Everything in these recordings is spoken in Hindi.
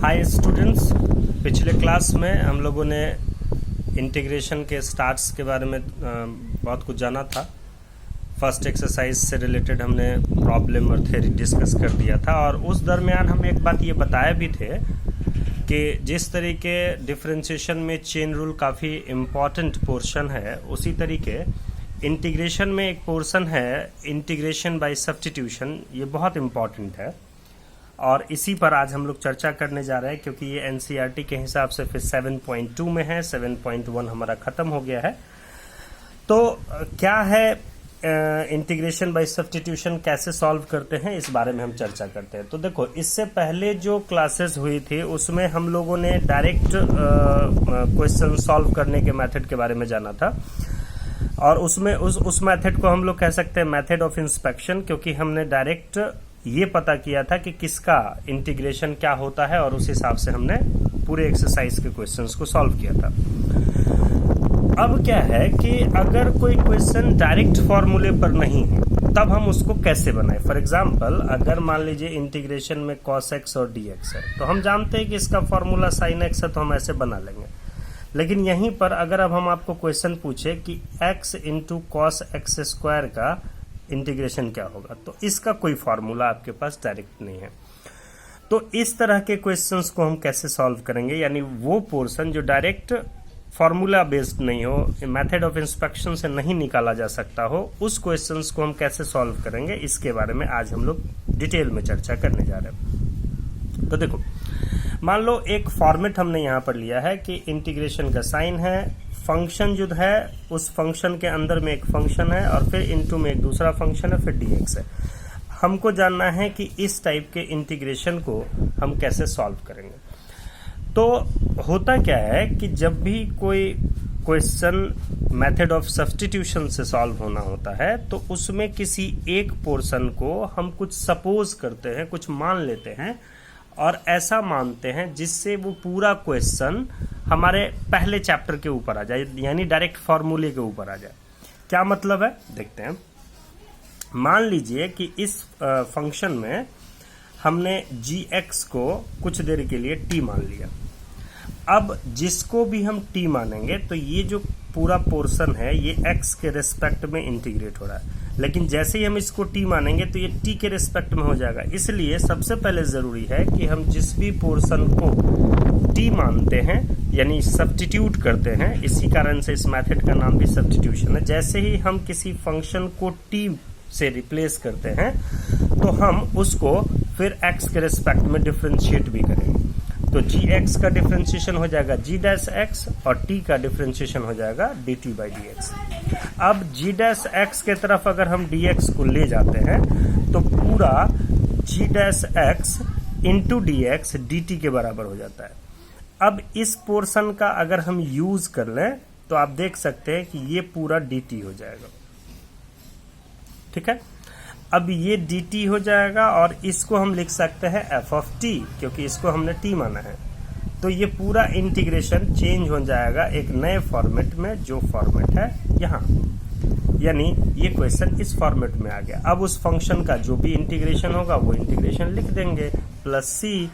हाय स्टूडेंट्स, पिछले क्लास में हम लोगों ने इंटीग्रेशन के स्टार्ट्स के बारे में बहुत कुछ जाना था। फर्स्ट एक्सरसाइज से रिलेटेड हमने प्रॉब्लम और थ्योरी डिस्कस कर दिया था और उस दरमियान हम एक बात ये बताए भी थे कि जिस तरीके डिफरेंशिएशन में चेन रूल काफ़ी इम्पॉर्टेंट पोर्शन है, उसी तरीके इंटीग्रेशन में एक पोर्शन है इंटीग्रेशन बाय सब्स्टिट्यूशन। ये बहुत इम्पॉर्टेंट है और इसी पर आज हम लोग चर्चा करने जा रहे हैं, क्योंकि ये एनसीईआरटी के हिसाब से फिर 7.2 में है। 7.1 हमारा खत्म हो गया है। तो क्या है इंटीग्रेशन बाय सब्स्टिट्यूशन, कैसे सॉल्व करते हैं, इस बारे में हम चर्चा करते हैं। तो देखो, इससे पहले जो क्लासेस हुई थी उसमें हम लोगों ने डायरेक्ट क्वेश्चन सॉल्व करने के मेथड के बारे में जाना था और उसमें उस मेथड को हम लोग कह सकते हैं मेथड ऑफ इंस्पेक्शन, क्योंकि हमने डायरेक्ट ये पता किया था कि किसका इंटीग्रेशन क्या होता है और उस हिसाब से हमने पूरे एक्सरसाइज के क्वेश्चंस को सॉल्व किया था। अब क्या है कि अगर कोई क्वेश्चन डायरेक्ट फॉर्मूले पर नहीं है तब हम उसको कैसे बनाएं। फॉर एग्जांपल, अगर मान लीजिए इंटीग्रेशन में cos x और dx है, तो हम जानते हैं कि इसका फॉर्मूला sin x है, तो हम ऐसे बना लेंगे। लेकिन यहीं पर अगर अब हम आपको क्वेश्चन पूछे कि x into cos x square का इंटीग्रेशन क्या होगा, तो इसका कोई फॉर्मूला आपके पास डायरेक्ट नहीं है। तो इस तरह के क्वेश्चंस को हम कैसे सॉल्व करेंगे, यानी वो पोर्शन जो डायरेक्ट फॉर्मूला बेस्ड नहीं हो, मेथड ऑफ इंस्पेक्शन से नहीं निकाला जा सकता हो, उस क्वेश्चंस को हम कैसे सॉल्व करेंगे, इसके बारे में आज हम लोग डिटेल में चर्चा करने जा रहे हैं। तो देखो, मान लो एक फॉर्मेट हमने यहाँ पर लिया है कि इंटीग्रेशन का साइन है, फंक्शन जो है उस फंक्शन के अंदर में एक फंक्शन है और फिर इनटू में एक दूसरा फंक्शन है, फिर dx है। हमको जानना है कि इस टाइप के इंटीग्रेशन को हम कैसे सॉल्व करेंगे। तो होता क्या है कि जब भी कोई क्वेश्चन मेथड ऑफ सब्स्टिट्यूशन से सॉल्व होना होता है, तो उसमें किसी एक पोर्शन को हम कुछ सपोज करते हैं, कुछ मान लेते हैं और ऐसा मानते हैं जिससे वो पूरा क्वेश्चन हमारे पहले चैप्टर के ऊपर आ जाए, यानी डायरेक्ट फॉर्मूले के ऊपर आ जाए। क्या मतलब है, देखते हैं। मान लीजिए कि इस फंक्शन में हमने gx को कुछ देर के लिए t मान लिया। अब जिसको भी हम t मानेंगे तो ये जो पूरा पोर्शन है ये x के रिस्पेक्ट में इंटीग्रेट हो रहा है, लेकिन जैसे ही हम इसको t मानेंगे तो ये t के रिस्पेक्ट में हो जाएगा। इसलिए सबसे पहले जरूरी है कि हम जिस भी पोर्शन को t मानते हैं, यानी सब्स्टिट्यूट करते हैं, इसी कारण से इस मेथड का नाम भी सब्स्टिट्यूशन है। जैसे ही हम किसी फंक्शन को t से रिप्लेस करते हैं तो हम उसको फिर x के रिस्पेक्ट में डिफरेंशिएट भी करेंगे। तो gx का डिफरेंशिएशन हो जाएगा g डैश x और t का डिफरेंशिएशन हो जाएगा dt बाई dx। अब g डैश x के तरफ अगर हम dx को ले जाते हैं तो पूरा g dash x into dx dt के बराबर हो जाता है। अब इस पोर्शन का अगर हम यूज कर लें तो आप देख सकते हैं कि ये पूरा dt हो जाएगा। ठीक है, अब ये dt हो जाएगा और इसको हम लिख सकते हैं f ऑफ t, क्योंकि इसको हमने t माना है। तो ये पूरा इंटीग्रेशन चेंज हो जाएगा एक नए फॉर्मेट में, जो फॉर्मेट है यहाँ, यानी ये क्वेश्चन इस फॉर्मेट में आ गया। अब उस फंक्शन का जो भी इंटीग्रेशन होगा वो इंटीग्रेशन लिख देंगे प्लस c।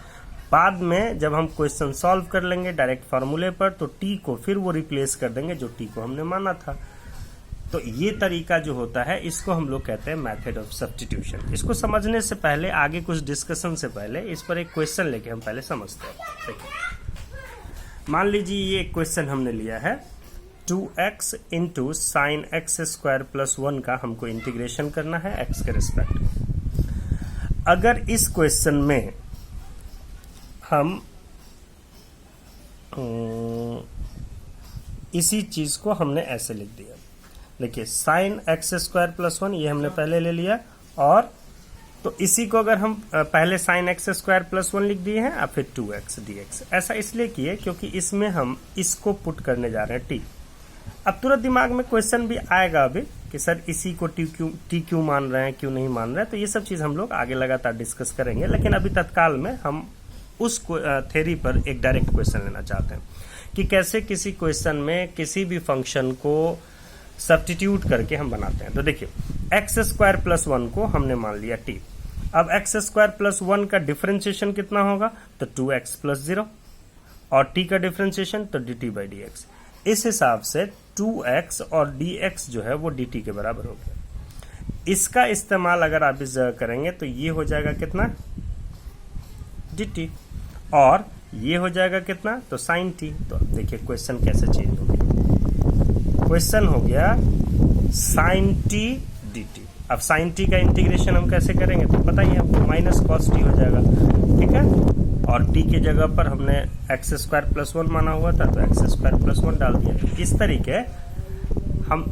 बाद में जब हम क्वेश्चन सॉल्व कर लेंगे डायरेक्ट फार्मूले पर, तो t को फिर वो रिप्लेस कर देंगे जो t को हमने माना था। तो ये तरीका जो होता है इसको हम लोग कहते हैं मेथड ऑफ सब्स्टिट्यूशन। इसको समझने से पहले, आगे कुछ डिस्कशन से पहले, इस पर एक क्वेश्चन लेके हम पहले समझते हैं। देखिए, मान लीजिए ये एक क्वेश्चन हमने लिया है 2x into sine x square plus 1 का हमको इंटीग्रेशन करना है x के रिस्पेक्ट। अगर इस क्वेश्चन में हम इसी चीज को हमने ऐसे लिख दिया, देखिए साइन एक्स स्क्वायर प्लस 1 ये हमने पहले ले लिया, और तो इसी को अगर हम पहले साइन एक्स स्क्वायर प्लस 1 लिख दिए हैं और फिर 2x dx। ऐसा इसलिए किए क्योंकि इसमें हम इसको पुट करने जा रहे हैं t। अब तुरंत दिमाग में क्वेश्चन भी आएगा अभी कि सर इसी को t क्यों मान रहे हैं, क्यों नहीं मान रहे हैं। तो ये सब चीज हम लोग आगे लगातार डिस्कस करेंगे, लेकिन अभी तत्काल में हम उस थ्योरी पर एक डायरेक्ट क्वेश्चन लेना चाहते हैं कि कैसे किसी क्वेश्चन में किसी भी फंक्शन को सब्स्टिट्यूट करके हम बनाते हैं। तो देखिए, एक्स स्क्वायर प्लस 1 को हमने मान लिया t। अब एक्स स्क्वायर प्लस 1 का डिफरेंशिएशन कितना होगा, तो 2x प्लस 0, और t का डिफरेंशिएशन तो dt बाई डी एक्स। इस हिसाब से 2x और dx जो है वो dt के बराबर हो गया। इसका इस्तेमाल अगर आप इस जगह करेंगे तो ये हो जाएगा कितना, dt, और ये हो जाएगा कितना, तो sin t। तो अब देखिए क्वेश्चन कैसे चेंज हो गया, क्वेश्चन हो गया sin t dt। अब sin t का इंटीग्रेशन हम कैसे करेंगे, तो पता ही है आपको, माइनस cos t हो जाएगा, ठीक है। और t के जगह पर हमने एक्स स्क्वायर प्लस 1 माना हुआ था, तो एक्स स्क्वायर प्लस 1 डाल दिया। इस तरीके हम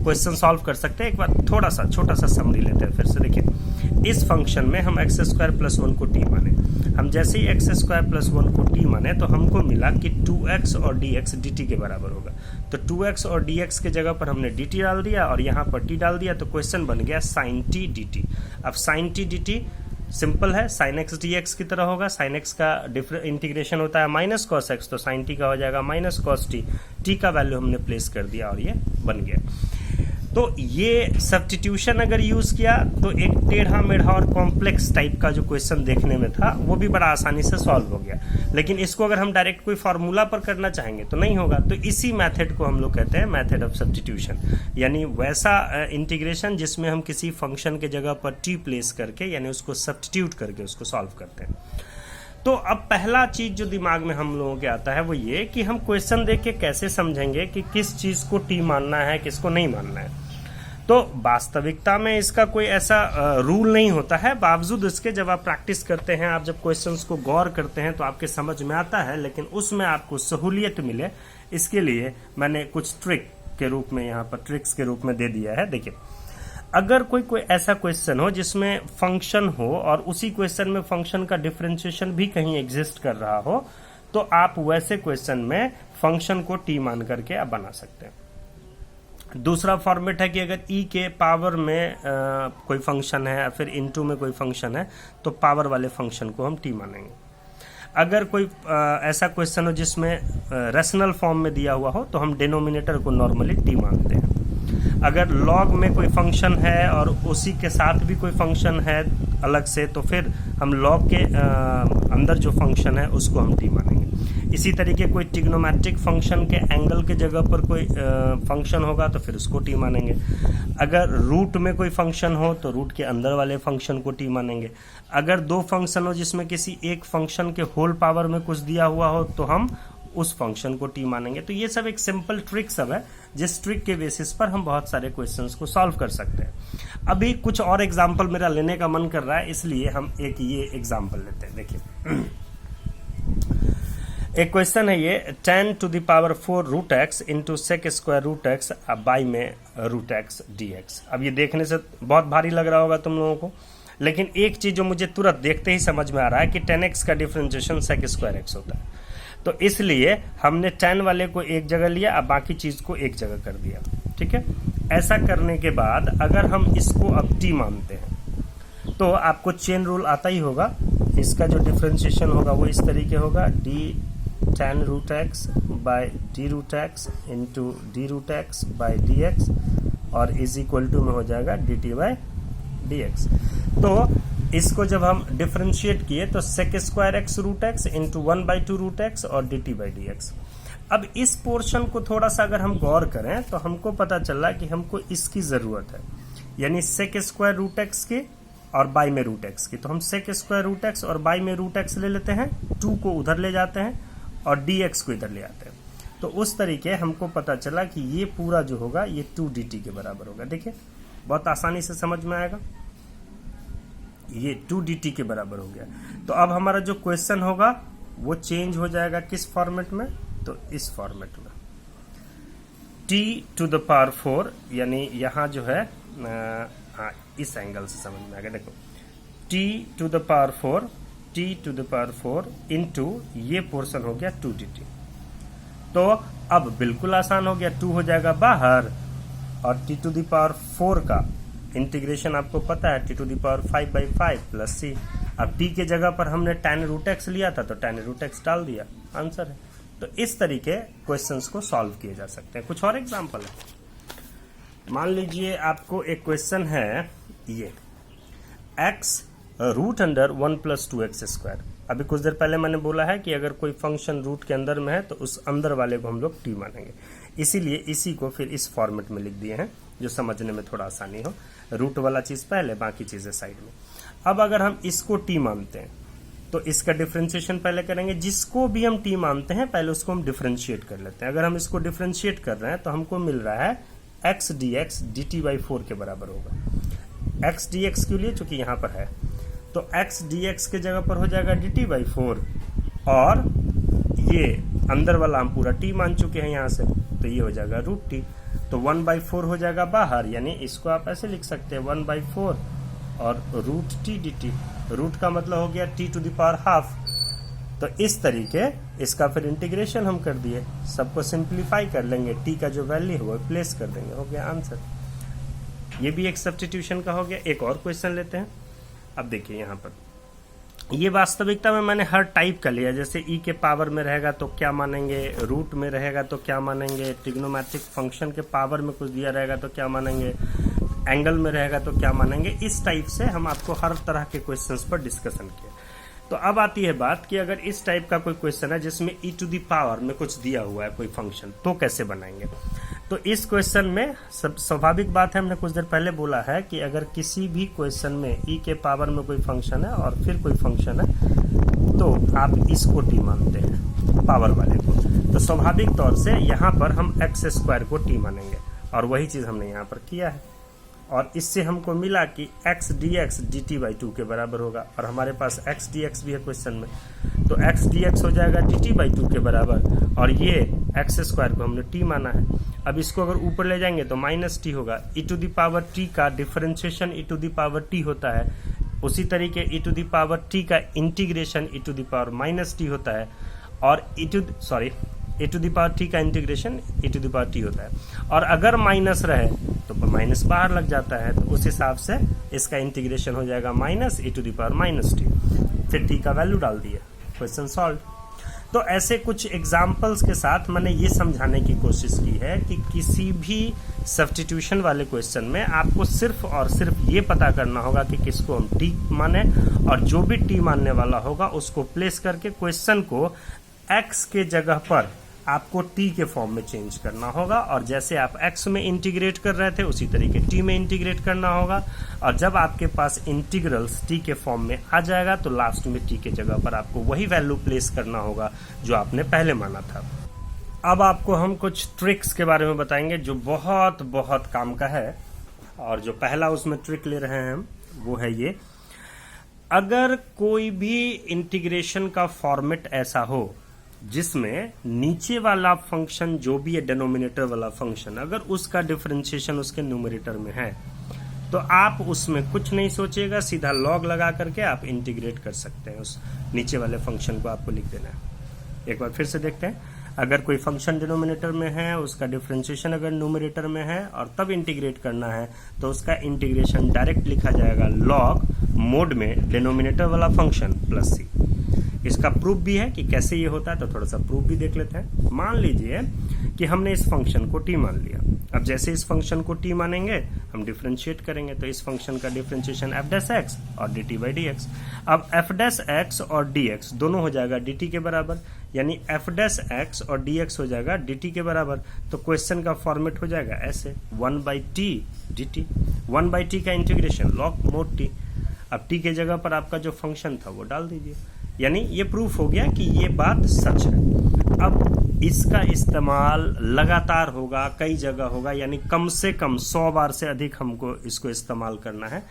क्वेश्चन सॉल्व कर सकते हैं। एक बार थोड़ा सा छोटा सा समरी लेते हैं फिर से। देखिए इस फंक्शन में हम एक्स स्क्वायर प्लस 1 को t माने, हम जैसे ही एक्स स्क्वायर प्लस 1 को t माने तो हमको मिला कि 2x और dx dt के बराबर होगा। तो 2x और dx के जगह पर हमने dt डाल दिया और यहाँ पर t डाल दिया, तो क्वेश्चन बन गया sin t dt। अब sin t dt सिंपल है, sin x dx की तरह होगा। sin x का इंटीग्रेशन होता है माइनस cos x, तो sin t का हो जाएगा माइनस cos t। t का वैल्यू हमने प्लेस कर दिया और ये बन गया। तो ये सब्स्टिट्यूशन अगर यूज किया तो एक टेढ़ा मेढ़ा और कॉम्प्लेक्स टाइप का जो क्वेश्चन देखने में था वो भी बड़ा आसानी से सॉल्व हो गया। लेकिन इसको अगर हम डायरेक्ट कोई फार्मूला पर करना चाहेंगे तो नहीं होगा। तो इसी मेथड को हम लोग कहते हैं मेथड ऑफ सब्स्टिट्यूशन, यानी वैसा इंटीग्रेशन जिसमें हम किसी फंक्शन के जगह पर टी प्लेस करके यानी उसको सब्स्टिट्यूट करके उसको सॉल्व करते हैं। तो अब पहला चीज जो दिमाग में हम लोगों के आता है वो ये कि हम क्वेश्चन देख के कैसे समझेंगे कि किस चीज को टी मानना है किसको नहीं मानना है। तो वास्तविकता में इसका कोई ऐसा रूल नहीं होता है, बावजूद इसके जब आप प्रैक्टिस करते हैं, आप जब क्वेश्चंस को गौर करते हैं तो आपके समझ में आता है। लेकिन उसमें आपको सहूलियत मिले इसके लिए मैंने कुछ ट्रिक के रूप में यहाँ पर ट्रिक्स के रूप में दे दिया है। देखिए अगर कोई ऐसा क्वेश्चन हो जिसमें फंक्शन हो और उसी क्वेश्चन में फंक्शन का डिफरेंशिएशन भी कहीं एग्जिस्ट कर रहा हो, तो आप वैसे क्वेश्चन में फंक्शन को टी मान करके आप बना सकते हैं। दूसरा फॉर्मेट है कि अगर e के पावर में कोई फंक्शन है, फिर इनटू में कोई फंक्शन है, तो पावर वाले फंक्शन को हम t मानेंगे। अगर कोई ऐसा क्वेश्चन हो जिसमें रेशनल फॉर्म में दिया हुआ हो तो हम डिनोमिनेटर को नॉर्मली t मानते हैं। अगर लॉग में कोई फंक्शन है और उसी के साथ भी कोई फंक्शन है अलग से, तो फिर हम लॉग के अंदर जो फंक्शन है उसको हम t मानेंगे। इसी तरीके कोई ट्रिग्नोमेट्रिक फंक्शन के एंगल के जगह पर कोई फंक्शन होगा तो फिर उसको t मानेंगे। अगर रूट में कोई फंक्शन हो तो रूट के अंदर वाले फंक्शन को t मानेंगे। अगर दो फंक्शन हो जिसमें किसी एक फंक्शन के होल पावर में कुछ दिया हुआ हो तो हम उस फंक्शन को t मानेंगे। तो ये सब एक सिंपल ट्रिक सब है, जिस ट्रिक के बेसिस पर हम बहुत सारे क्वेश्चंस को सॉल्व कर सकते हैं। अभी कुछ और एग्जांपल मेरा लेने का मन कर रहा है, इसलिए हम एक ये एग्जांपल लेते हैं। देखिए एक क्वेश्चन है ये 10 to the power 4 root x into sec square root x by में रूट एक्स डी एक्स। अब ये देखने से बहुत भारी लग रहा होगा तुम लोगों को, लेकिन एक चीज जो मुझे तुरंत देखते ही समझ में आ रहा है कि 10x का डिफरेंशिएशन सेक स्क्वायर एक्स होता है। तो इसलिए हमने 10 वाले को एक जगह लिया, अब बाकी चीज को एक जगह कर दिया। ठीक है, ऐसा करने के बाद अगर हम इसको अब t मानते हैं तो आपको चेन रूल आता ही होगा। इसका जो डिफरेंशिएशन होगा वो इस तरीके होगा, d tan root x by d root x into d root x by d x और इज इक्वल टू में हो जाएगा d t by d x. तो इसको जब हम डिफरेंशिएट किए तो sec square x root x into 1/2 root x और d t by d x. अब इस पोर्शन को थोड़ा सा अगर हम गौर करें तो हमको पता चला कि हमको इसकी जरूरत है, यानी सेक स्क्वायर रूट एक्स की और बाई में रूट एक्स की। तो हम सेक स्क्वायर रूट एक्स और बाई में रूट एक्स ले लेते हैं, 2 को उधर ले जाते हैं और dx को इधर ले आते हैं। तो उस तरीके हमको पता चला कि ये पूरा जो होगा ये 2 dt के बराबर होगा। देखिए बहुत आसानी से समझ में आएगा, ये 2 dt के बराबर हो गया। तो अब हमारा जो क्वेश्चन होगा वो चेंज हो जाएगा किस फॉर्मेट में, तो इस फॉर्मेट में t to the power 4, यानी यहाँ जो है इस एंगल से समझ में आएगा। देखो t to the power 4 into ये पोर्शन हो गया 2 dt। तो अब बिल्कुल आसान हो गया, 2 हो जाएगा बाहर और t to the power 4 का इंटीग्रेशन आपको पता है, t to the power 5/5 plus c। अब t के जगह पर हमने tan रूट एक्स लिया था तो tan रूट एक्स डाल दिया, आंसर है। तो इस तरीके क्वेश्चंस को सॉल्व किए जा सकते हैं। कुछ और एग्जांपल है, मान लीजिए आपको एक क्वेश्चन है ये x root under 1 + 2x square. अभी कुछ देर पहले मैंने बोला है कि अगर कोई फंक्शन रूट के अंदर में है तो उस अंदर वाले को हम लोग t मानेंगे, इसीलिए इसी को फिर इस फॉर्मेट में लिख दिए हैं जो समझने में थोड़ा आसानी हो। रूट वाला चीज पहले, बाकी चीजें साइड में। अब अगर हम इसको t मानते हैं तो इसका डिफरेंशिएशन पहले करेंगे। जिसको भी हम t मानते हैं पहले उसको हम डिफरेंशिएट कर लेते हैं। अगर हम इसको डिफरेंशिएट कर रहे हैं तो हमको मिल रहा है x dx dt/4 के बराबर होगा। x dx के लिए चूंकि यहां पर है तो x dx के जगह पर हो जाएगा dt/4, और ये अंदर वाला हम पूरा t मान चुके हैं यहां से, तो ये हो जाएगा √t। तो 1/4 हो जाएगा बाहर, यानी इसको आप ऐसे लिख सकते हैं 1/4 और √t dt। रूट का मतलब हो गया t⁻²। तो इस तरीके इसका फिर इंटीग्रेशन हम कर दिए, सबको सिंप्लीफाई कर लेंगे, t का जो वैल्यू है वो प्लेस कर देंगे, हो गया आंसर। ये भी एक सब्स्टिट्यूशन का हो गया। एक और क्वेश्चन लेते हैं। अब देखिए यहाँ पर ये वास्तविकता में मैंने हर टाइप का लिया। जैसे e के पावर में रहेगा तो क्या मानेंगे, रूट में रहेगा तो क्या मानेंगे, ट्रिग्नोमेट्रिक फंक्शन के पावर में कुछ दिया रहेगा तो क्या मानेंगे, एंगल में रहेगा तो क्या मानेंगे। इस टाइप से हम आपको हर तरह के क्वेश्चंस पर डिस्कशन किया। तो अब आती है बात कि अगर इस टाइप का कोई क्वेश्चन है जिसमें e⁻ में कुछ दिया हुआ है कोई फंक्शन, तो कैसे बनाएंगे। तो इस क्वेश्चन में स्वाभाविक बात है, हमने कुछ देर पहले बोला है कि अगर किसी भी क्वेश्चन में e के पावर में कोई फंक्शन है और फिर कोई फंक्शन है तो आप इसको t मानते हैं, पावर वाले को। तो स्वाभाविक तौर से यहाँ पर हम x² को t मानेंगे, और वही चीज हमने यहाँ पर किया है। और इससे हमको मिला कि x dx dt/2 के बराबर होगा, और हमारे पास x dx भी है क्वेश्चन में, तो x dx हो जाएगा dt/2 के बराबर, और ये x² को हमने t माना है। अब इसको अगर ऊपर ले जाएंगे तो -t होगा। e⁻t का डिफरेंशिएशन e⁻t होता है, उसी तरीके e⁻t का इंटीग्रेशन e⁻t होता है, और e⁻t का इंटीग्रेशन e⁻t होता है। और अगर माइनस रहे तो माइनस बाहर लग जाता है, तो उस हिसाब से इसका इंटीग्रेशन हो जाएगा -e⁻t। फिर t का वैल्यू डाल दिया, क्वेश्चन सॉल्व। तो ऐसे कुछ एग्जाम्पल्स के साथ मैंने ये समझाने की कोशिश की है कि किसी भी सब्स्टिट्यूशन वाले क्वेश्चन में आपको सिर्फ और सिर्फ ये पता करना होगा कि किसको हम t माने, और जो भी t मानने वाला होगा उसको प्लेस करके क्वेश्चन को x के जगह पर आपको t के फॉर्म में चेंज करना होगा, और जैसे आप x में इंटीग्रेट कर रहे थे उसी तरीके t में इंटीग्रेट करना होगा। और जब आपके पास इंटीग्रल्स t के फॉर्म में आ जाएगा तो लास्ट में t के जगह पर आपको वही वैल्यू प्लेस करना होगा जो आपने पहले माना था। अब आपको हम कुछ ट्रिक्स के बारे में बताएंगे जो बहुत बहुत काम का है, और जो पहला उसमें ट्रिक ले रहे हैं हम वो है ये। अगर कोई भी इंटीग्रेशन का फॉर्मेट ऐसा हो जिसमें नीचे वाला फंक्शन जो भी है डिनोमिनेटर वाला फंक्शन, अगर उसका डिफरेंशिएशन उसके न्यूमरेटर में है तो आप उसमें कुछ नहीं सोचेगा, सीधा लॉग लगा करके आप इंटीग्रेट कर सकते हैं। उस नीचे वाले फंक्शन को आपको लिख देना है। एक बार फिर से देखते हैं। अगर कोई फंक्शन डिनोमिनेटर में है, उसका डिफरेंशिएशन अगर न्यूमरेटर में है और तब इंटीग्रेट करना है तो उसका इंटीग्रेशन डायरेक्ट लिखा जाएगा लॉग मोड में डिनोमिनेटर वाला फंक्शन प्लस c। इसका प्रूफ भी है कि कैसे ये होता है, तो थोड़ा सा प्रूफ भी देख लेते हैं। मान लीजिए कि हमने इस फंक्शन को t मान लिया। अब जैसे इस फंक्शन को t मानेंगे हम डिफरेंशिएट करेंगे, तो इस फंक्शन का डिफरेंशिएशन f' और dt/dx। अब f' और dx दोनों हो जाएगा dt के बराबर, यानी f' और dx हो जाएगा dt के बराबर। तो क्वेश्चन का फॉर्मेट हो जाएगा ऐसे 1/t dt, 1/t का इंटीग्रेशन log mod t। अब t के जगह पर आपका जो फंक्शन था वो डाल दीजिए, यानी ये प्रूफ हो गया कि ये बात सच है। अब इसका इस्तेमाल लगातार होगा, कई जगह होगा, यानी कम से कम 100 बार से अधिक हमको इसको इस्तेमाल करना है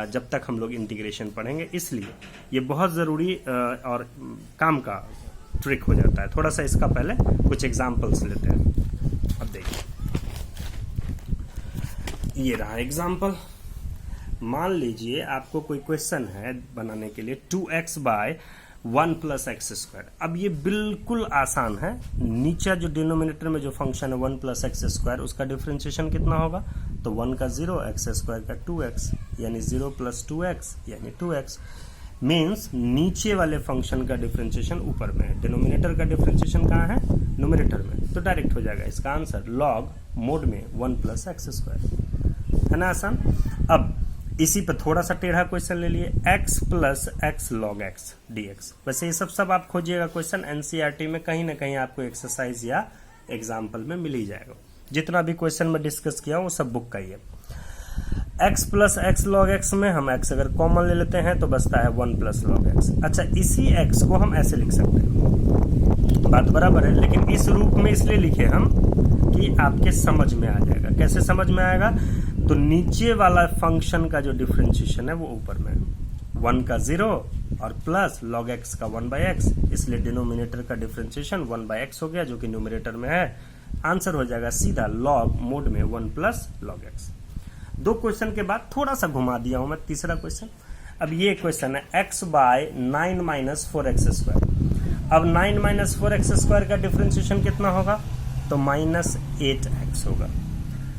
जब तक हम लोग इंटीग्रेशन पढ़ेंगे। इसलिए ये बहुत ज़रूरी और काम का ट्रिक हो जाता है। थोड़ा सा इसका पहले कुछ एग्जाम्पल्स लेते हैं। अब देखिए, ये रहा एग्जाम्पल। मान लीजिए आपको कोई क्वेश्चन है बनाने के लिए 2x/1 + x²। अब ये बिल्कुल आसान है। नीचे जो डिनोमिनेटर में जो फंक्शन है 1 + x², उसका डिफरेंशिएशन कितना होगा, तो 1 का 0, x² का 2x, यानी 0 + 2x यानी 2x। मीन्स नीचे वाले फंक्शन का डिफरेंशिएशन ऊपर में है, डिनोमिनेटर का डिफरेंशिएशन कहाँ है, न्यूमरेटर में। तो डायरेक्ट हो जाएगा इसका आंसर लॉग मोड में 1 + x², है ना आसान। अब इसी पर थोड़ा सा टेढ़ा क्वेश्चन ले लिए, x plus x log x dx। वैसे ये सब आप खोजिएगा क्वेश्चन एनसीईआरटी में कहीं ना कहीं आपको एक्सरसाइज या एग्जाम्पल में मिल ही जाएगा। जितना भी क्वेश्चन में डिस्कस किया वो सब बुक का ही है। x plus x log x में हम x अगर कॉमन ले लेते हैं तो बचता है 1 प्लस लॉग एक्स। अच्छा, इसी x को हम ऐसे लिख सकते हैं, बात बराबर है, लेकिन इस रूप में इसलिए लिखे हम कि आपके समझ में आ जाएगा। कैसे समझ में आएगा? तो नीचे वाला फंक्शन का जो डिफरेंशिएशन है वो ऊपर में 1 का 0 और प्लस log x का 1/x, इसलिए डिनोमिनेटर का डिफरेंशिएशन 1/x हो गया जो कि न्यूमरेटर में है। आंसर हो जाएगा सीधा log मोड में 1 प्लस log x। 2 क्वेश्चन के बाद थोड़ा सा घुमा दिया हूं मैं, तीसरा क्वेश्चन। अब ये क्वेश्चन है x bye 9 minus 4x square. अब 9 माइनस 4x स्क्वायर का डिफरेंशिएशन कितना होगा? तो माइनस 8x होगा।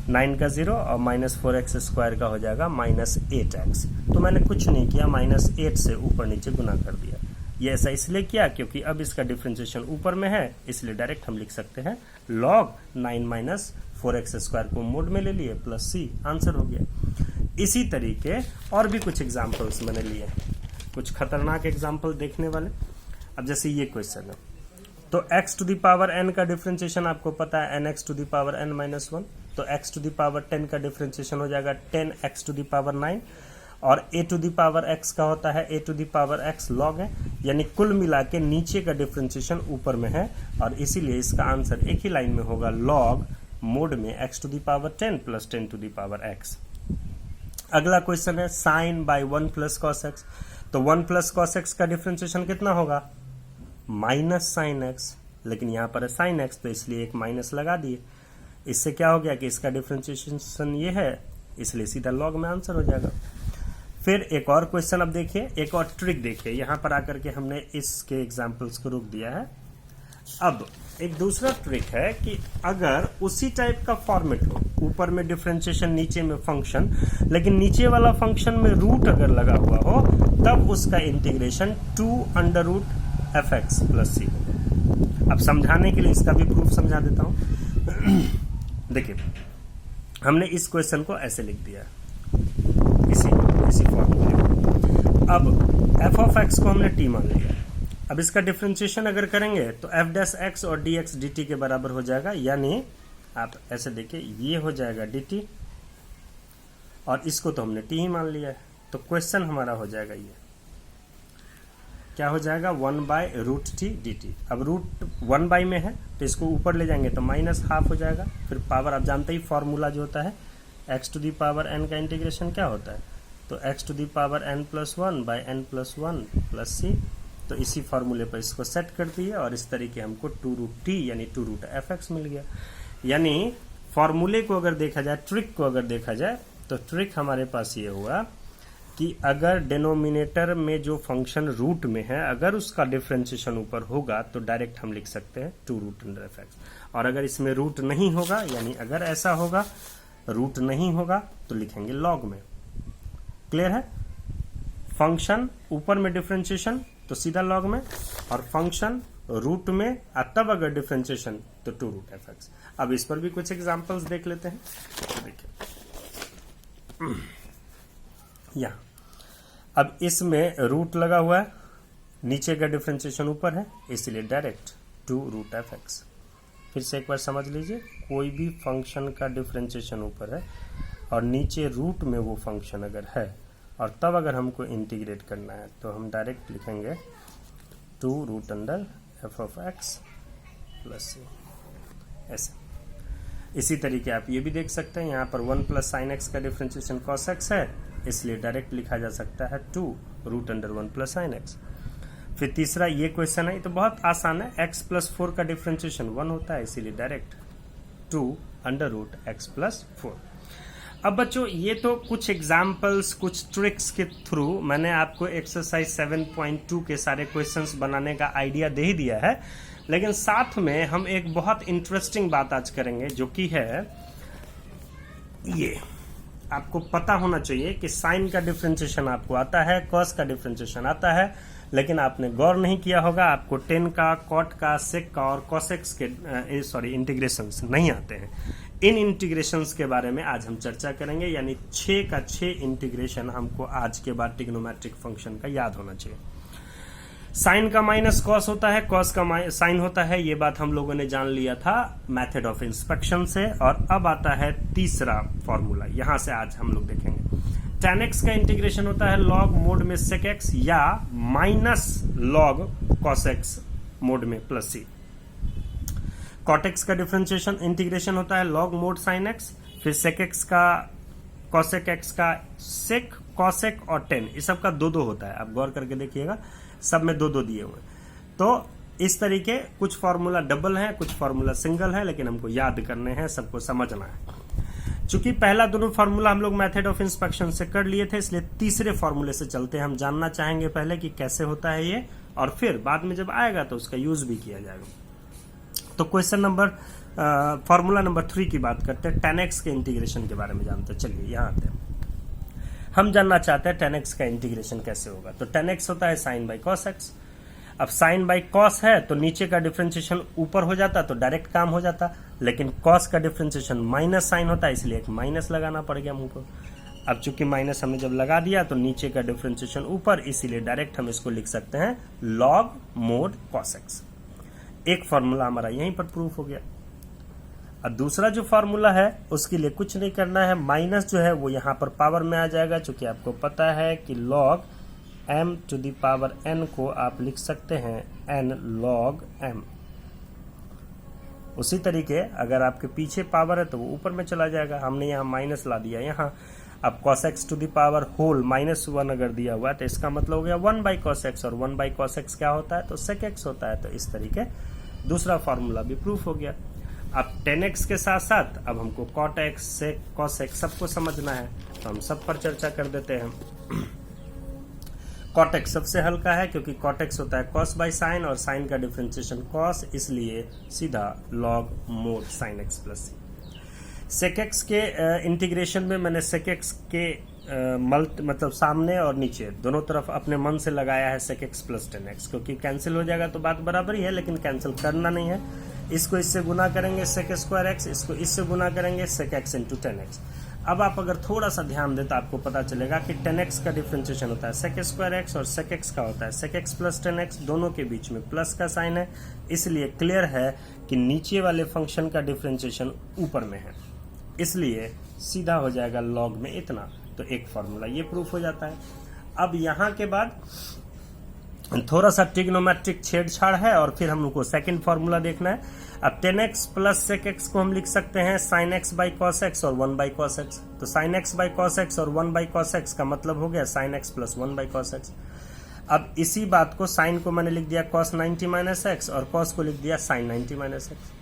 9 का 0 और माइनस 4x स्क्वायर का हो जाएगा माइनस 8x। तो मैंने कुछ नहीं किया, माइनस 8 से ऊपर नीचे गुना कर दिया। ये ऐसा इसलिए किया क्योंकि अब इसका डिफरेंशिएशन ऊपर में है, इसलिए डायरेक्ट हम लिख सकते हैं log 9 माइनस 4x स्क्वायर को मोड में ले लिए प्लस c। आंसर हो गया। इसी तरीके और भी कुछ एग्जाम्पल्स मैंने लिए, कुछ खतरनाक एग्जाम्पल देखने वाले। अब जैसे ये क्वेश्चन है, तो x to the power n का डिफरेंशिएशन आपको पता है nx to the power n minus 1, तो x टू द पावर 10 का डिफरेंशिएशन हो जाएगा 10x टू द पावर 9, और a to the power x का होता है a to the power x log है, यानी कुल मिला के नीचे का डिफरेंशिएशन ऊपर में है और इसीलिए इसका आंसर एक ही लाइन में होगा log मोड में x to the power 10 plus 10 to the power x। अगला क्वेश्चन है sine by 1 plus cos x. तो 1 प्लस कॉस एक्स का डिफरेंशिएशन कितना होगा? माइनस साइन एक्स, लेकिन यहां पर है साइन एक्स तो इसलिए एक माइनस लगा दिए। इससे क्या हो गया कि इसका डिफरेंशिएशन ये है, इसलिए सीधा लॉग में आंसर हो जाएगा। फिर एक और क्वेश्चन अब देखिए, एक और ट्रिक देखिए। यहां पर आकर के हमने इसके एग्जांपल्स को रोक दिया है। अब एक दूसरा ट्रिक है कि अगर उसी टाइप का फॉर्मेट हो, ऊपर में डिफरेंशिएशन नीचे में फंक्शन, लेकिन नीचे वाला फंक्शन में रूट अगर लगा हुआ हो, तब उसका इंटीग्रेशन 2 fx प्लस सी होगा। अब समझाने के लिए इसका भी प्रूफ समझा देता हूं। देखिए, हमने इस क्वेश्चन को ऐसे लिख दिया, इसी फॉर्मूले में। अब f ऑफ x को हमने t मान लिया। अब इसका डिफरेंशिएशन अगर करेंगे तो f डैश x और dx dt के बराबर हो जाएगा, यानी आप ऐसे देखिए ये हो जाएगा dt और इसको तो हमने t ही मान लिया है। तो क्वेश्चन हमारा हो जाएगा ये क्या हो जाएगा 1/√t dt। अब रूट 1 में है तो इसको ऊपर ले जाएंगे तो माइनस हाफ हो जाएगा। फिर पावर, आप जानते ही फॉर्मूला जो होता है x to the power n का इंटीग्रेशन क्या होता है, तो x to the power n plus 1 by n plus 1 plus c। तो इसी फॉर्मूले पर इसको सेट कर दिए और इस तरीके हमको 2√t यानी 2√fx मिल गया। यानी फॉर्मूले को अगर देखा जाए, ट्रिक को अगर देखा जाए, तो ट्रिक हमारे पास ये हुआ कि अगर डिनोमिनेटर में जो फंक्शन रूट में है, अगर उसका डिफरेंशिएशन ऊपर होगा तो डायरेक्ट हम लिख सकते हैं 2√f(x), और अगर इसमें रूट नहीं होगा, यानी अगर ऐसा होगा रूट नहीं होगा तो लिखेंगे लॉग में। क्लियर है? फंक्शन ऊपर में डिफरेंशिएशन तो सीधा लॉग में, और फंक्शन रूट में तब अगर डिफरेंशिएशन तो 2√f(x). अब इस पर भी कुछ एग्जांपल्स देख लेते हैं। तो देखिए यहाँ अब इसमें रूट लगा हुआ है, नीचे का डिफरेंशिएशन ऊपर है, इसलिए डायरेक्ट 2√f(x). फिर से एक बार समझ लीजिए, कोई भी फंक्शन का डिफरेंशिएशन ऊपर है और नीचे रूट में वो फंक्शन अगर है, और तब अगर हमको इंटीग्रेट करना है तो हम डायरेक्ट लिखेंगे 2√f(x) प्लस c, ऐसे। इसी तरीके आप ये भी देख सकते हैं, यहाँ पर 1 प्लस साइन एक्स का डिफरेंशिएशन cos x है, इसलिए डायरेक्ट लिखा जा सकता है 2√1 प्लस साइन एक्स। फिर तीसरा ये क्वेश्चन है, ये तो बहुत आसान है, x प्लस 4 का डिफरेंशिएशन 1 होता है, इसीलिए डायरेक्ट 2√x प्लस 4। अब बच्चों ये तो कुछ एग्जाम्पल्स, कुछ ट्रिक्स के थ्रू मैंने आपको एक्सरसाइज 7.2 के सारे क्वेश्चंस बनाने का आइडिया दे ही दिया है, लेकिन साथ में हम एक बहुत इंटरेस्टिंग बात आज करेंगे, जो कि है ये आपको पता होना चाहिए कि साइन का डिफरेंशिएशन आपको आता है, कॉस का डिफरेंशिएशन आता है, लेकिन आपने गौर नहीं किया होगा, आपको टेन का, कॉट का, सेक का और कॉसेक्स के इंटीग्रेशंस नहीं आते हैं। इन इंटीग्रेशंस के बारे में आज हम चर्चा करेंगे, यानी 6 का 6 इंटीग्रेशन हमको आज के बाद ट्रिग्नोमेट्रिक फंक्शन का याद होना चाहिए। साइन का माइनस कॉस होता है, कॉस का साइन होता है, ये बात हम लोगों ने जान लिया था मेथड ऑफ इंस्पेक्शन से। और अब आता है तीसरा फॉर्मूला, यहां से आज हम लोग देखेंगे। tan x का इंटीग्रेशन होता है log मोड में sec x या minus log cos x mode में प्लस c। cot x का डिफरेंशिएशन इंटीग्रेशन होता है log मोड sin x, फिर sec x का cosec x का sec, cosec और tan, इस सब का दो दो होता है। आप गौर करके देखिएगा, सब में दो दो दिए हुए। तो इस तरीके कुछ फॉर्मूला डबल है, कुछ फॉर्मूला सिंगल है, लेकिन हमको याद करने हैं, सबको समझना है। चूंकि पहला दोनों फॉर्मूला हम लोग मेथड ऑफ इंस्पेक्शन से कर लिए थे, इसलिए तीसरे फॉर्मूले से चलते हैं। हम जानना चाहेंगे पहले कि कैसे होता है ये, और फिर बाद में जब आएगा तो उसका यूज भी किया जाएगा। तो क्वेश्चन नंबर फॉर्मूला नंबर 3 की बात करते हैं, tan x के इंटीग्रेशन के बारे में जानते हैं। चलिए यहाँ आते हैं, हम जानना चाहते हैं tan x का इंटीग्रेशन कैसे होगा। तो tan x होता है साइन बाई कॉस एक्स। अब साइन बाई कॉस है तो नीचे का डिफरेंशिएशन ऊपर हो जाता तो डायरेक्ट काम हो जाता, लेकिन कॉस का डिफरेंशिएशन माइनस साइन होता है, इसलिए एक माइनस लगाना पड़ गया हमको। अब चूंकि माइनस हमने जब लगा दिया तो नीचे का डिफरेंशिएशन ऊपर, इसीलिए डायरेक्ट हम इसको लिख सकते हैं लॉग मोड कॉस एक्स। एक फॉर्मूला हमारा यहीं पर प्रूफ हो गया। अब दूसरा जो फॉर्मूला है उसके लिए कुछ नहीं करना है, माइनस जो है वो यहां पर पावर में आ जाएगा, चूंकि आपको पता है कि log m to the power n को आप लिख सकते हैं n log m। उसी तरीके अगर आपके पीछे पावर है तो वो ऊपर में चला जाएगा, हमने यहाँ माइनस ला दिया यहाँ। अब cos x to the power whole -1 अगर दिया हुआ है तो इसका मतलब हो गया 1 बाई cos x, और 1 बाई cos x क्या होता है तो sec x होता है। तो इस तरीके दूसरा फॉर्मूला भी प्रूफ हो गया। अब tan x के साथ साथ अब हमको cot x sec cos x सबको समझना है, तो हम सब पर चर्चा कर देते हैं। cot x सबसे हल्का है, क्योंकि cot x होता है cos बाई साइन, और साइन का डिफरेंशिएशन cos, इसलिए सीधा log mode sin x plus c। sec x के इंटीग्रेशन में मैंने sec x के मतलब सामने और नीचे दोनों तरफ अपने मन से लगाया है sec x plus tan x, क्योंकि कैंसिल हो जाएगा तो बात बराबर ही है, लेकिन कैंसिल करना नहीं है। इसको इससे गुना करेंगे sec स्क्वायर x, इसको इससे गुना करेंगे sec x into tan x। अब आप अगर थोड़ा सा ध्यान दें तो आपको पता चलेगा कि tan x का डिफरेंशिएशन होता है sec स्क्वायर x, और sec x का होता है sec x plus tan x, दोनों के बीच में प्लस का साइन है, इसलिए क्लियर है कि नीचे वाले फंक्शन का डिफरेंशिएशन ऊपर में है, इसलिए सीधा हो जाएगा log में इतना। तो एक फॉर्मूला ये प्रूफ हो जाता है। अब यहाँ के बाद थोड़ा सा ट्रिग्नोमेट्रिक छेड़छाड़ है, और फिर हमको सेकंड फॉर्मूला देखना है। अब tan x plus sec x को हम लिख सकते हैं sin x by cos x और 1 बाई cos x। तो sin x by cos x और 1 बाई cos x का मतलब हो गया sin x plus 1 by cos x। अब इसी बात को sin को मैंने लिख दिया cos 90 माइनस x, और cos को लिख दिया sin 90 माइनस x।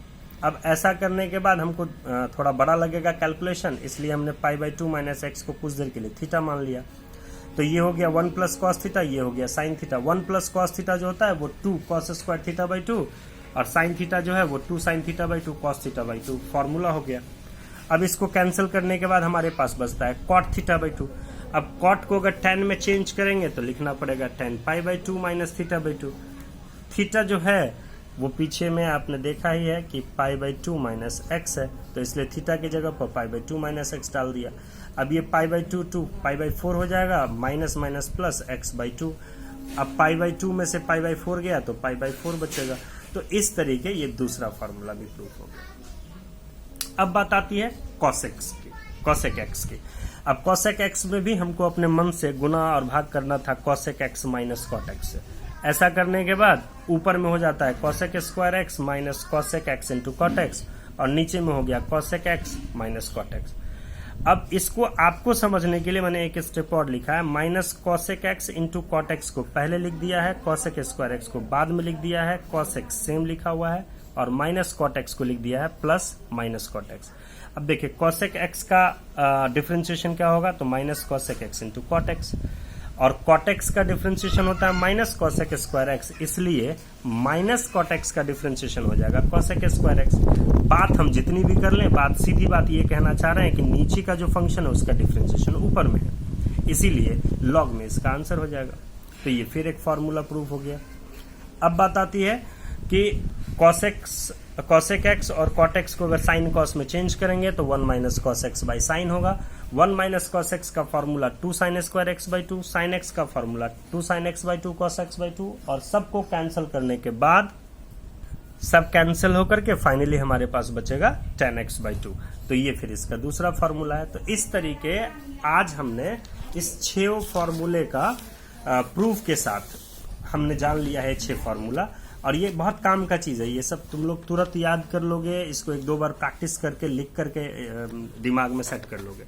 अब ऐसा करने के बाद हमको थोड़ा बड़ा लगेगा कैलकुलेशन, इसलिए हमने पाई बाई 2 माइनस एक्स को कुछ देर के लिए थीटा मान लिया। तो ये हो गया 1 प्लस कॉस थीटा, ये हो गया sine theta. 1 plus cos theta जो होता है वो 2 कॉस स्क्वायर थीटा बाई 2, और साइन थीटा जो है वो 2 sine theta by 2 cos theta by 2। Formula हो गया। अब इसको कैंसिल करने के बाद हमारे पास बचता है कॉट थीटा बाई 2। अब कॉट को अगर tan में चेंज करेंगे तो लिखना पड़ेगा tan pi by 2 minus theta by 2। Theta जो है वो पीछे में आपने देखा ही है कि पाई बाई 2 माइनस एक्स है, तो इसलिए थीटा की जगह पर पाई बाई 2 माइनस एक्स डाल दिया। अब ये पाई बाई 2 पाई बाई 4 हो जाएगा, minus minus plus x by 2। अब पाई बाई 2 में से पाई बाई 4 गया तो पाई बाई 4 बचेगा। तो इस तरीके ये दूसरा फॉर्मूला भी प्रूफ हो गया। अब बात आती है cosec x की। अब cosec x में भी हमको अपने मन से गुना और भाग करना था cosec x minus cot x से। ऐसा करने के बाद ऊपर में हो जाता है cosec square x minus cosec x into cot x, और नीचे में हो गया cosec x minus cot x। अब इसको आपको समझने के लिए मैंने एक स्टेप और लिखा है। Minus cosec x into cot x को पहले लिख दिया है, cosec स्क्वायर x को बाद में लिख दिया है, cos x सेम लिखा हुआ है, और माइनस cot x को लिख दिया है प्लस माइनस cot x। अब देखिए cosec x का डिफरेंशिएशन क्या होगा, तो minus cosec x into cot x, और cot x का डिफरेंशिएशन होता है माइनस cosec स्क्वायर x, इसलिए माइनस cot x का डिफरेंशिएशन हो जाएगा cosec स्क्वायर x। बात हम जितनी भी कर लें, बात सीधी बात ये कहना चाह रहे हैं कि नीचे का जो फंक्शन है उसका डिफरेंशिएशन ऊपर में है, इसीलिए लॉग में इसका आंसर हो जाएगा। तो ये फिर एक फॉर्मूला प्रूफ हो गया। अब बात आती है कि cosec cosec x और cot x को अगर sin cos में चेंज करेंगे तो 1 minus cos x by sine होगा। 1 माइनस cos x का formula 2 sin square x by 2, sin x का formula 2 sin x by 2 cos x by 2, और सबको कैंसिल करने के बाद सब कैंसिल होकर के फाइनली हमारे पास बचेगा tan x बाई 2। तो ये फिर इसका दूसरा फॉर्मूला है। तो इस तरीके आज हमने इस 6 फॉर्मूले का प्रूफ के साथ हमने जान लिया है 6 फॉर्मूला, और ये बहुत काम का चीज है। ये सब तुम लोग तुरंत याद कर लोगे, इसको 1-2 बार प्रैक्टिस करके लिख करके दिमाग में सेट कर लोगे।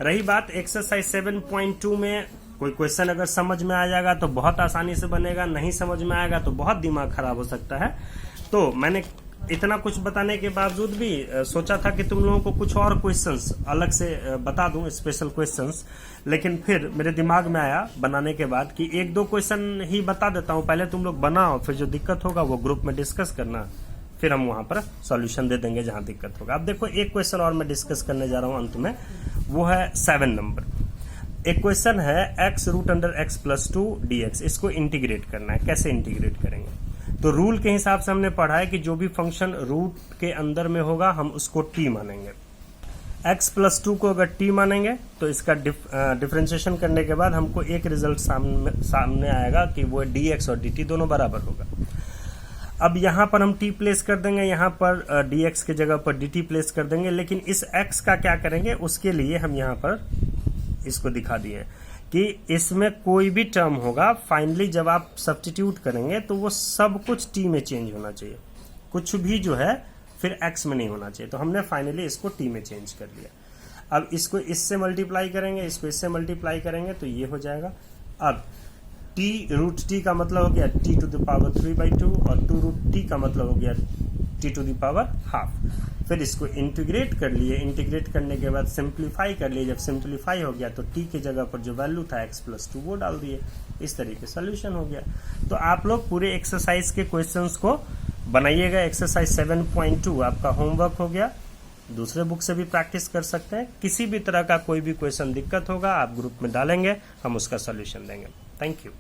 रही बात एक्सरसाइज 7.2 में, कोई क्वेश्चन अगर समझ में आ जाएगा तो बहुत आसानी से बनेगा, नहीं समझ में आएगा तो बहुत दिमाग खराब हो सकता है। तो मैंने इतना कुछ बताने के बावजूद भी सोचा था कि तुम लोगों को कुछ और क्वेश्चंस अलग से बता दूं, स्पेशल क्वेश्चंस, लेकिन फिर मेरे दिमाग में आया बनाने के बाद कि 1-2 क्वेश्चन ही बता देता हूं, पहले तुम लोग बनाओ, फिर जो दिक्कत होगा वो ग्रुप में डिस्कस करना, फिर हम वहां पर सॉल्यूशन दे देंगे जहां दिक्कत होगा। अब देखो एक क्वेश्चन और मैं डिस्कस करने जा रहा हूं अंत में, वो है 7 नंबर। एक क्वेश्चन है x root under x plus 2 dx, इसको इंटीग्रेट करना है। कैसे इंटीग्रेट करेंगे? तो रूल के हिसाब से हमने पढ़ा है कि जो भी फंक्शन रूट के अंदर में होगा हम उसको t मानेंगे। x प्लस 2 को अगर t मानेंगे तो इसका डिफरेंशिएशन करने के बाद हमको एक रिजल्ट सामने आएगा कि वो dx और dt दोनों बराबर होगा। अब यहाँ पर हम t प्लेस कर देंगे, यहाँ पर dx के जगह पर dt प्लेस कर देंगे, लेकिन इस x का क्या करेंगे उसके लिए हम यहाँ पर इसको दिखा दिए कि इसमें कोई भी टर्म होगा फाइनली जब आप सब्स्टिट्यूट करेंगे तो वो सब कुछ t में चेंज होना चाहिए, कुछ भी जो है फिर x में नहीं होना चाहिए। तो हमने फाइनली इसको t में चेंज कर लिया। अब इसको इससे मल्टीप्लाई करेंगे, इसको इससे मल्टीप्लाई करेंगे तो ये हो जाएगा। अब t रूट t का मतलब हो गया t टू द पावर 3/2 और 2 रूट t का मतलब हो गया t to the power half. फिर इसको इंटीग्रेट कर लिए, इंटीग्रेट करने के बाद सिंप्लीफाई कर लिए। जब सिंप्लीफाई हो गया तो t के जगह पर जो वैल्यू था x प्लस 2 वो डाल दिए। इस तरीके सोल्यूशन हो गया। तो आप लोग पूरे एक्सरसाइज के क्वेश्चंस को बनाइएगा। एक्सरसाइज 7.2 आपका होमवर्क हो गया। दूसरे बुक से भी प्रैक्टिस कर सकते हैं। किसी भी तरह का कोई भी क्वेश्चन दिक्कत होगा आप ग्रुप में डालेंगे, हम उसका सोल्यूशन देंगे। Thank you.